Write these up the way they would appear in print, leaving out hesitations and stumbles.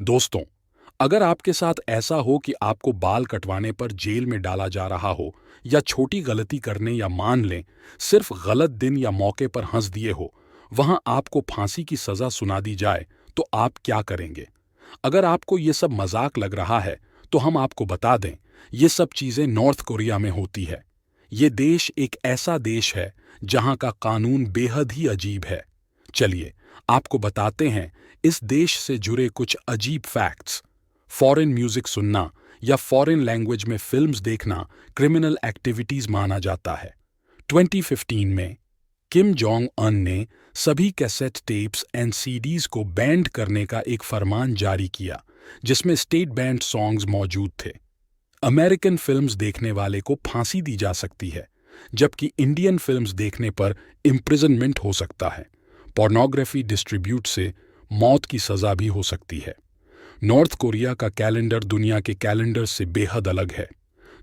दोस्तों, अगर आपके साथ ऐसा हो कि आपको बाल कटवाने पर जेल में डाला जा रहा हो या छोटी गलती करने या मान लें सिर्फ गलत दिन या मौके पर हंस दिए हो, वहां आपको फांसी की सजा सुना दी जाए तो आप क्या करेंगे? अगर आपको ये सब मजाक लग रहा है तो हम आपको बता दें, ये सब चीजें नॉर्थ कोरिया में होती है। ये देश एक ऐसा देश है जहां का कानून बेहद ही अजीब है। चलिए आपको बताते हैं इस देश से जुड़े कुछ अजीब फैक्ट्स। फॉरेन म्यूजिक सुनना या फॉरेन लैंग्वेज में फिल्म्स देखना क्रिमिनल एक्टिविटीज माना जाता है। 2015 में किम जोंग अन ने सभी कैसेट टेप्स एंड सीडीज को बैंड करने का एक फरमान जारी किया, जिसमें स्टेट बैंड सॉन्ग्स मौजूद थे। अमेरिकन फिल्म्स देखने वाले को फांसी दी जा सकती है, जबकि इंडियन फिल्म्स देखने पर इम्प्रिजनमेंट हो सकता है। पोर्नोग्राफी डिस्ट्रीब्यूट से मौत की सजा भी हो सकती है। नॉर्थ कोरिया का कैलेंडर दुनिया के कैलेंडर से बेहद अलग है।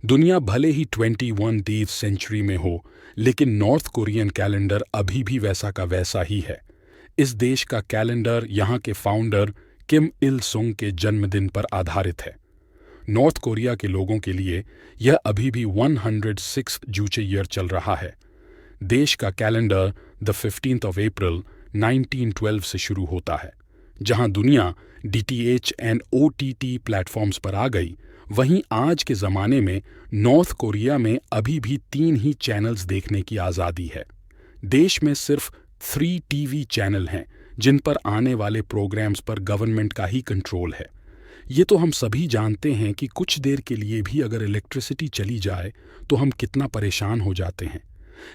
दुनिया भले ही 21वीं सेंचुरी में हो, लेकिन नॉर्थ कोरियन कैलेंडर अभी भी वैसा का वैसा ही है। इस देश का कैलेंडर यहाँ के फाउंडर किम इल सुंग के जन्मदिन पर आधारित है। नॉर्थ कोरिया के लोगों के लिए यह अभी भी 106 जूचे ईयर चल रहा है। देश का calendar the 15th of April 1912 से शुरू होता है। जहां दुनिया DTH एंड OTT प्लेटफॉर्म्स पर आ गई, वहीं आज के ज़माने में नॉर्थ कोरिया में अभी भी 3 ही चैनल्स देखने की आज़ादी है। देश में सिर्फ 3 टीवी चैनल हैं जिन पर आने वाले प्रोग्राम्स पर गवर्नमेंट का ही कंट्रोल है। ये तो हम सभी जानते हैं कि कुछ देर के लिए भी अगर इलेक्ट्रिसिटी चली जाए तो हम कितना परेशान हो जाते हैं,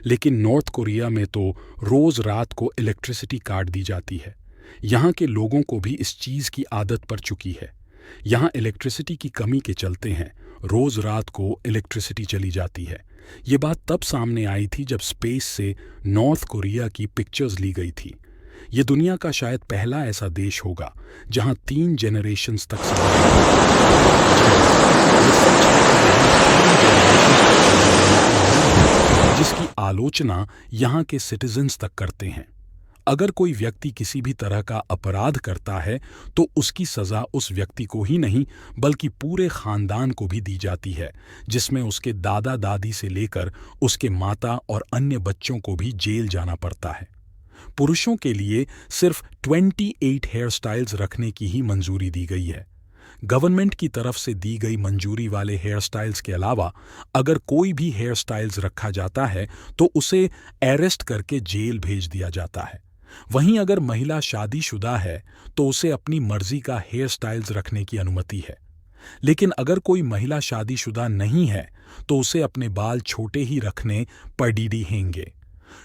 लेकिन नॉर्थ कोरिया में तो रोज़ रात को इलेक्ट्रिसिटी काट दी जाती है। यहाँ के लोगों को भी इस चीज़ की आदत पड़ चुकी है। यहाँ इलेक्ट्रिसिटी की कमी के चलते हैं रोज़ रात को इलेक्ट्रिसिटी चली जाती है। ये बात तब सामने आई थी जब स्पेस से नॉर्थ कोरिया की पिक्चर्स ली गई थी। ये दुनिया का शायद पहला ऐसा देश होगा जहाँ 3 जनरेशन्स तक जिसकी आलोचना यहाँ के सिटीजन्स तक करते हैं। अगर कोई व्यक्ति किसी भी तरह का अपराध करता है तो उसकी सज़ा उस व्यक्ति को ही नहीं बल्कि पूरे ख़ानदान को भी दी जाती है, जिसमें उसके दादा दादी से लेकर उसके माता और अन्य बच्चों को भी जेल जाना पड़ता है। पुरुषों के लिए सिर्फ 28 हेयर स्टाइल्स रखने की ही मंजूरी दी गई है। गवर्नमेंट की तरफ से दी गई मंजूरी वाले हेयर स्टाइल्स के अलावा अगर कोई भी हेयर स्टाइल्स रखा जाता है तो उसे अरेस्ट करके जेल भेज दिया जाता है। वहीं अगर महिला शादीशुदा है तो उसे अपनी मर्जी का हेयर स्टाइल्स रखने की अनुमति है, लेकिन अगर कोई महिला शादीशुदा नहीं है तो उसे अपने बाल छोटे ही रखने पड़ीडी हैंगे।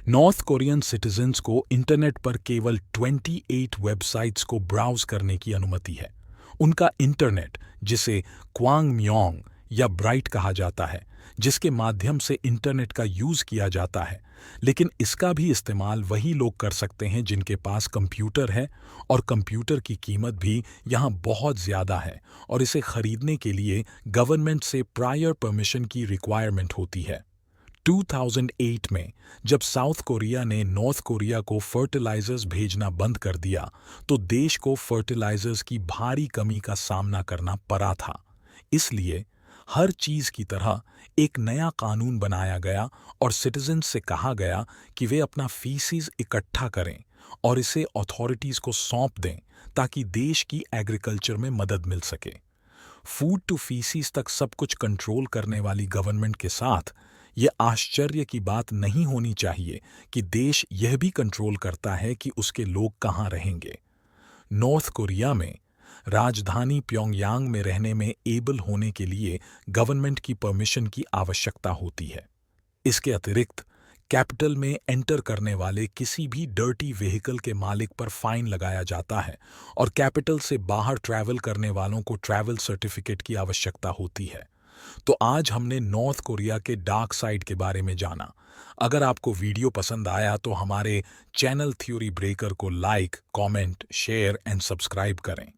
नॉर्थ कोरियन सिटीजन्स को इंटरनेट पर केवल 28 वेबसाइट्स को ब्राउज करने की अनुमति है। उनका इंटरनेट, जिसे क्वांगम्योंग या ब्राइट कहा जाता है, जिसके माध्यम से इंटरनेट का यूज़ किया जाता है, लेकिन इसका भी इस्तेमाल वही लोग कर सकते हैं जिनके पास कंप्यूटर है, और कंप्यूटर की कीमत भी यहाँ बहुत ज़्यादा है और इसे खरीदने के लिए गवर्नमेंट से प्रायर परमिशन की रिक्वायरमेंट होती है। 2008 में जब साउथ कोरिया ने नॉर्थ कोरिया को फर्टिलाइजर्स भेजना बंद कर दिया तो देश को फर्टिलाइजर्स की भारी कमी का सामना करना पड़ा था। इसलिए हर चीज़ की तरह एक नया कानून बनाया गया और सिटीजन्स से कहा गया कि वे अपना फीसिस इकट्ठा करें और इसे अथॉरिटीज़ को सौंप दें ताकि देश की एग्रीकल्चर में मदद मिल सके। फूड टू फीसिस तक सब कुछ कंट्रोल करने वाली गवर्नमेंट के साथ ये आश्चर्य की बात नहीं होनी चाहिए कि देश यह भी कंट्रोल करता है कि उसके लोग कहाँ रहेंगे। नॉर्थ कोरिया में राजधानी प्योंगयांग में रहने में एबल होने के लिए गवर्नमेंट की परमिशन की आवश्यकता होती है। इसके अतिरिक्त कैपिटल में एंटर करने वाले किसी भी डर्टी व्हीकल के मालिक पर फाइन लगाया जाता है और कैपिटल से बाहर ट्रैवल करने वालों को ट्रैवल सर्टिफिकेट की आवश्यकता होती है। तो आज हमने नॉर्थ कोरिया के डार्क साइड के बारे में जाना। अगर आपको वीडियो पसंद आया तो हमारे चैनल थ्योरी ब्रेकर को like, comment, share and subscribe करें।